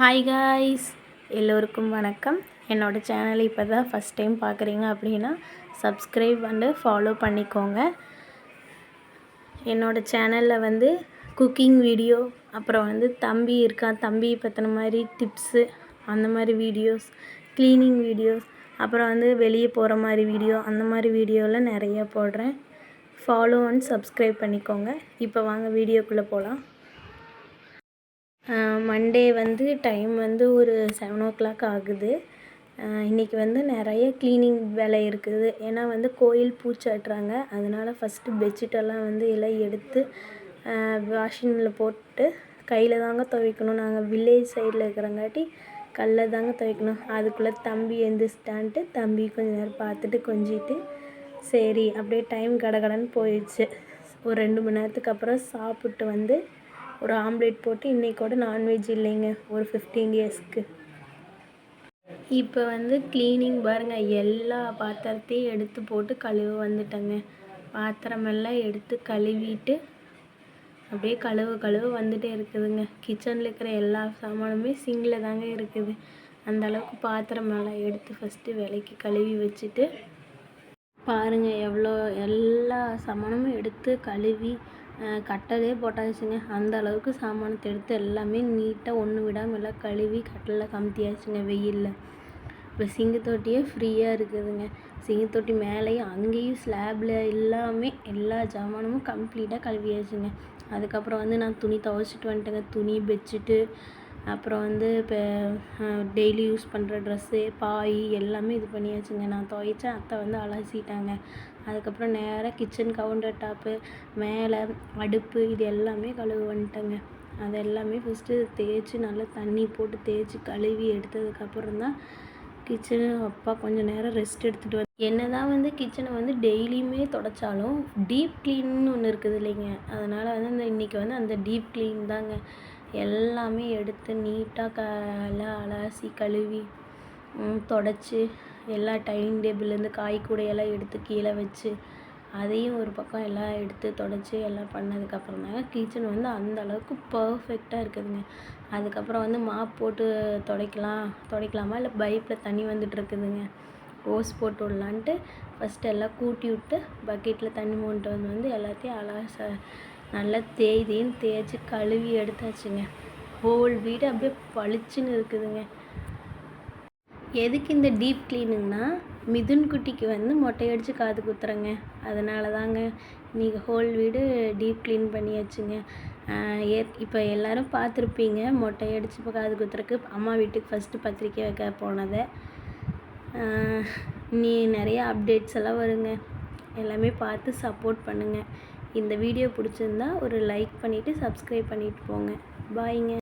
Hi guys, எல்லோருக்கும் வணக்கம். என்னோடய சேனலை இப்போ தான் ஃபஸ்ட் டைம் பார்க்குறீங்க அப்படின்னா சப்ஸ்கிரைப் அண்டு ஃபாலோ பண்ணிக்கோங்க. என்னோடய சேனலில் குக்கிங் வீடியோ, அப்புறம் தம்பி இருக்கான், தம்பி பற்றின மாதிரி டிப்ஸு, அந்த மாதிரி வீடியோஸ், க்ளீனிங் வீடியோஸ், அப்புறம் வெளியே போகிற மாதிரி வீடியோ, அந்த மாதிரி வீடியோலாம் நிறையா போடுறேன். ஃபாலோ அண்ட் சப்ஸ்கிரைப் பண்ணிக்கோங்க. இப்போ வாங்க வீடியோக்குள்ளே போகலாம். மண்டே டைம் ஒரு 7 o'clock ஆகுது. இன்றைக்கி நிறைய க்ளீனிங் வேலை இருக்குது. ஏன்னா கோயில் பூச்சாட்டுறாங்க. அதனால் ஃபஸ்ட்டு பெட்ஷீட்டெல்லாம் எல்லாம் எடுத்து வாஷிங்கில் போட்டு கையில் தாங்க துவைக்கணும். நாங்கள் வில்லேஜ் சைடில் இருக்கிறங்காட்டி கல்லில் தாங்க துவைக்கணும். அதுக்குள்ளே தம்பி எந்திரிச்சிட்டான்ட்டு தம்பி கொஞ்சம் நேரம் பார்த்துட்டு கொஞ்சிட்டு சரி அப்படியே டைம் கடகடன்னு போயிடுச்சு. ஒரு 2 மணி நேரத்துக்கு அப்புறம் சாப்பிட்டு ஒரு ஆம்லேட் போட்டு இன்றைக்கோட நான்வெஜ் இல்லைங்க ஒரு 15 daysக்கு. இப்போ க்ளீனிங் பாருங்கள், எல்லா பாத்திரத்தையும் எடுத்து போட்டு கழுவ வந்துட்டேங்க. பாத்திரமெல்லாம் எடுத்து கழுவிட்டு அப்படியே கழுவ வந்துட்டே இருக்குதுங்க. கிச்சனில் இருக்கிற எல்லா சாமானுமே சிங்கில் தாங்க இருக்குது. அந்தளவுக்கு பாத்திரமெல்லாம் எடுத்து ஃபஸ்ட்டு விலைக்கு கழுவி வச்சுட்டு பாருங்கள், எவ்வளோ எல்லா சாமானும் எடுத்து கழுவி கட்டலே போட்டாச்சுங்க. அந்த அளவுக்கு சாமானத்தை எடுத்து எல்லாமே நீட்டாக ஒன்று விடாமல் எல்லாம் கழுவி கட்டலில் கமுத்தியாச்சுங்க வெயிலில். இப்போ சிங்கு தொட்டியே ஃப்ரீயாக இருக்குதுங்க. சிங்கு தொட்டி மேலேயும் அங்கேயும் ஸ்லாபில் எல்லாமே எல்லா சாமானமும் கம்ப்ளீட்டாக கழுவியாச்சுங்க. அதுக்கப்புறம் நான் துணி துவைச்சிட்டு வந்துட்டேங்க. துணி பெட்ஷீட்டு, அப்புறம் இப்போ டெய்லி யூஸ் பண்ணுற ட்ரெஸ்ஸு, பாய் எல்லாமே இது பண்ணியாச்சுங்க. நான் துவைச்சேன், அத்தை அலசிட்டாங்க. அதுக்கப்புறம் நேராக கிச்சன் கவுண்டர் டாப்பு, மேலே அடுப்பு, இது எல்லாமே கழுவ வந்துட்டேங்க. அது எல்லாமே ஃபஸ்ட்டு தேய்ச்சி நல்லா தண்ணி போட்டு தேய்ச்சி கழுவி எடுத்ததுக்கப்புறம் தான் கிச்சனு அப்பா கொஞ்சம் நேரம் ரெஸ்ட் எடுத்துகிட்டு என்ன தான் கிச்சனை டெய்லியுமே தொடச்சாலும் டீப் க்ளீன்னு ஒன்று இருக்குது இல்லைங்க. அதனால் இன்றைக்கி அந்த டீப் க்ளீன் தாங்க. எல்லாமே எடுத்து நீட்டாக எல்லாம் அலசி கழுவி தொடச்சி எல்லா டைனிங் டேபிள்லேருந்து காய் கூடையெல்லாம் எடுத்து கீழே வச்சு அதையும் ஒரு பக்கம் எல்லாம் எடுத்து தொடச்சி எல்லாம் பண்ணதுக்கப்புறம் தாங்க கிச்சன் அந்த அளவுக்கு பர்ஃபெக்டாக இருக்குதுங்க. அதுக்கப்புறம் மாப் போட்டு துடைக்கலாமா இல்லை பைப்பில் தண்ணி வந்துட்டுருக்குதுங்க, ஓஸ் போட்டு விடலான்ட்டு ஃபஸ்ட்டு எல்லாம் கூட்டி விட்டு பக்கெட்டில் தண்ணி மோன்ட்டு எல்லாத்தையும் நல்லா தேய்ன்னு தேய்ச்சி கழுவி எடுத்தாச்சுங்க. ஹோல் வீடு அப்படியே பளிச்சுன்னு இருக்குதுங்க. எதுக்கு இந்த டீப் க்ளீனுங்கன்னா மிதுன் குட்டிக்கு மொட்டை அடித்து காது குத்துறேங்க. அதனால தாங்க இன்றைக்கி ஹோல் வீடு டீப் க்ளீன் பண்ணியாச்சுங்க. இப்போ எல்லோரும் பார்த்துருப்பீங்க மொட்டை அடித்து இப்போ காது குத்துறக்கு அம்மா வீட்டுக்கு ஃபஸ்ட்டு பத்திரிக்கை வைக்க போனதை. நீ நிறையா அப்டேட்ஸ் எல்லாம் வருங்க. எல்லாமே பார்த்து சப்போர்ட் பண்ணுங்கள். இந்த வீடியோ பிடிச்சிருந்தா ஒரு லைக் பண்ணிவிட்டு சப்ஸ்கிரைப் பண்ணிவிட்டு போங்க. பாய்ங்க.